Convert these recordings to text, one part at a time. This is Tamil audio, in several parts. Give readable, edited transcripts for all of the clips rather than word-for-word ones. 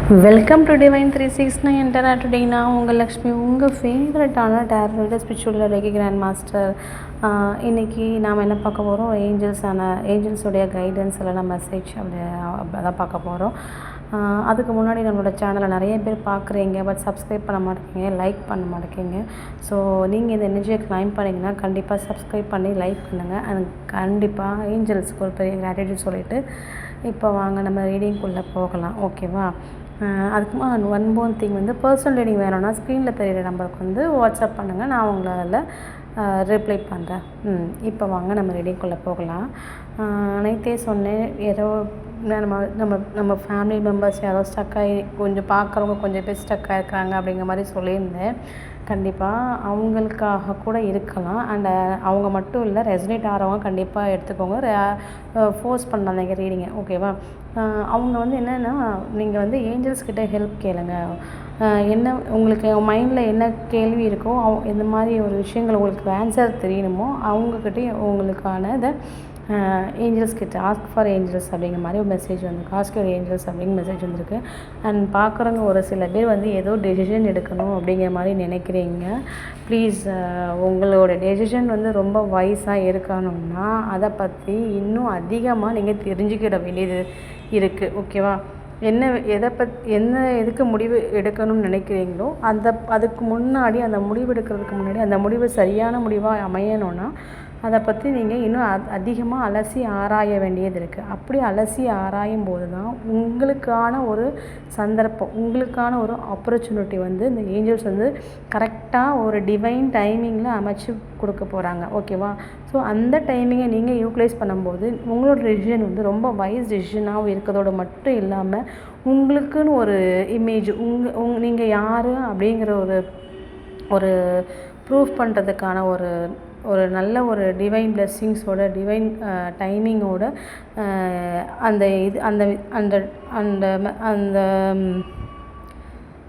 Welcome to divine 369 internet. Today நான் உங்கள் லக்ஷ்மி, உங்கள் ஃபேவரட்டான டேரட் ஸ்பிரிச்சுவல் ரெகி கிராண்ட் மாஸ்டர். இன்றைக்கி நாம் என்ன பார்க்க போகிறோம்? ஏஞ்சல்ஸோடைய கைடன்ஸ் இல்லைனா மெசேஜ் அதான் பார்க்க போகிறோம். அதுக்கு முன்னாடி நம்மளோட சேனலை நிறைய பேர் பார்க்குறீங்க, பட் சப்ஸ்கிரைப் பண்ண மாட்டேங்க, லைக் பண்ண மாட்டேங்க. ஸோ நீங்கள் இந்த எனர்ஜியை கிளைம் பண்ணிங்கன்னா கண்டிப்பாக சப்ஸ்கிரைப் பண்ணி லைக் பண்ணுங்கள். அண்ட் கண்டிப்பாக ஏஞ்சல்ஸுக்கு ஒரு பெரிய கிராட்டிடியூட் சொல்லிவிட்டு இப்போ வாங்க நம்ம ரீடிங்குள்ளே போகலாம். ஓகேவா? அதுக்கு one more thing personal reading வேணும்னா ஸ்க்ரீனில் தெரியிற நம்பருக்கு வாட்ஸ்அப் பண்ணுங்கள், நான் உங்களை அதில் ரிப்ளை பண்ணுறேன். இப்போ வாங்க நம்ம ரீடிங்குள்ளே போகலாம். நேற்றே சொன்னேன், ஏதோ நம்ம ஃபேமிலி மெம்பர்ஸ் யாரோ ஸ்டக்காகி கொஞ்சம் பார்க்குறவங்க கொஞ்சம் பேர் ஸ்டக்காக இருக்காங்க அப்படிங்கிற மாதிரி சொல்லியிருந்தேன். கண்டிப்பாக அவங்களுக்காக கூட இருக்கலாம். அண்ட் அவங்க மட்டும் இல்லை, ரெசனேட் ஆகிறவங்க கண்டிப்பாக எடுத்துக்கோங்க. ஃபோர்ஸ் பண்ணாதீங்க ரீடிங்கை. ஓகேவா? அவங்க என்னென்னா, நீங்கள் ஏஞ்சல்ஸ்கிட்ட ஹெல்ப் கேளுங்க. என்ன உங்களுக்கு மைண்டில் என்ன கேள்வி இருக்கோ, இந்த மாதிரி ஒரு விஷயங்கள் உங்களுக்கு ஆன்சர் தெரியணுமோ அவங்கக்கிட்டே உங்களுக்கான இதை ஏஞ்சல்ஸ் கிட்ட ஆஸ்க் ஃபார் ஏஞ்சல்ஸ் அப்படிங்கிற மாதிரி ஒரு மெசேஜ் வந்திருக்கு. ஆஸ்க் ஃபார் ஏஞ்சல்ஸ் அப்படிங்கிற மெசேஜ் வந்திருக்கு. அண்ட் பார்க்குறவங்க ஒரு சில பேர் ஏதோ டெசிஷன் எடுக்கணும் அப்படிங்கிற மாதிரி நினைக்கிறீங்க. ப்ளீஸ், உங்களோட டெசிஷன் ரொம்ப வைஸாக இருக்கணும்னா அதை பற்றி இன்னும் அதிகமாக நீங்கள் தெரிஞ்சுக்கிட வேண்டியது இருக்குது. ஓகேவா? எதுக்கு முடிவு எடுக்கணும்னு நினைக்கிறீங்களோ அதுக்கு முன்னாடி, அந்த முடிவு எடுக்கிறதுக்கு முன்னாடி அந்த முடிவு சரியான முடிவாக அமையணும்னா அதை பற்றி நீங்கள் இன்னும் அதிகமாக அலசி ஆராய வேண்டியது இருக்குது. அப்படி அலசி ஆராயும் போது தான் உங்களுக்கான ஒரு சந்தர்ப்பம், உங்களுக்கான ஒரு ஆப்பர்ச்சுனிட்டி இந்த ஏஞ்சல்ஸ் கரெக்டாக ஒரு டிவைன் டைமிங்கில் அமைச்சு கொடுக்க போகிறாங்க. ஓகேவா? ஸோ அந்த டைமிங்கை நீங்கள் யூட்டிலைஸ் பண்ணும்போது உங்களோட டெசிஷன் ரொம்ப வைஸ் டெசிஷனாகவும் இருக்கிறதோடு மட்டும் இல்லாமல் உங்களுக்குன்னு ஒரு இமேஜ், நீங்கள் யார் அப்படிங்கிற ஒரு ப்ரூஃப் பண்ணுறதுக்கான ஒரு நல்ல ஒரு டிவைன் பிளெஸ்ஸிங்ஸோட டிவைன் டைமிங்கோட அந்த அந்த அந்த அந்த அந்த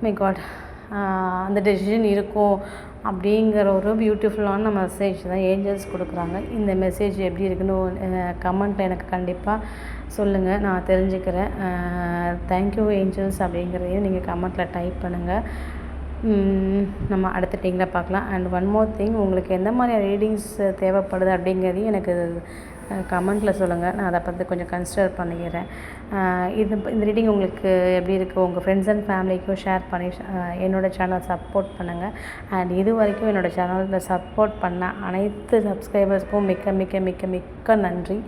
மை காட் அந்த டெசிஷன் இருக்கும் அப்படிங்கிற ஒரு பியூட்டிஃபுல்லான மெசேஜ் தான் ஏஞ்சல்ஸ் கொடுக்குறாங்க. இந்த மெசேஜ் எப்படி இருக்குன்னு கமெண்ட்டில் எனக்கு கண்டிப்பாக சொல்லுங்கள், நான் தெரிஞ்சுக்கிறேன். தேங்க்யூ ஏஞ்சல்ஸ் அப்படிங்கிறதையும் நீங்கள் கமெண்ட்டில் டைப் பண்ணுங்கள். நம்ம அடுத்த ரீடிங்கில் பார்க்கலாம். அண்ட் ஒன் மோர் திங், உங்களுக்கு எந்த மாதிரி ரீடிங்ஸ் தேவைப்படுது அப்படிங்கிறதையும் எனக்கு கமெண்ட்டில் சொல்லுங்கள், நான் அதை பற்றி கொஞ்சம் கன்சிடர் பண்ணிக்கிறேன். இந்த ரீடிங் உங்களுக்கு எப்படி இருக்குது, உங்கள் ஃப்ரெண்ட்ஸ் அண்ட் ஃபேமிலிக்கும் ஷேர் பண்ணி என்னோடய சேனலை சப்போர்ட் பண்ணுங்கள். அண்ட் இது வரைக்கும் என்னோடய சேனலில் சப்போர்ட் பண்ண அனைத்து சப்ஸ்கிரைபர்ஸ்க்கும் மிக்க மிக்க மிக்க மிக்க நன்றி.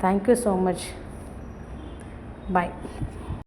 Thank you so much. பாய்.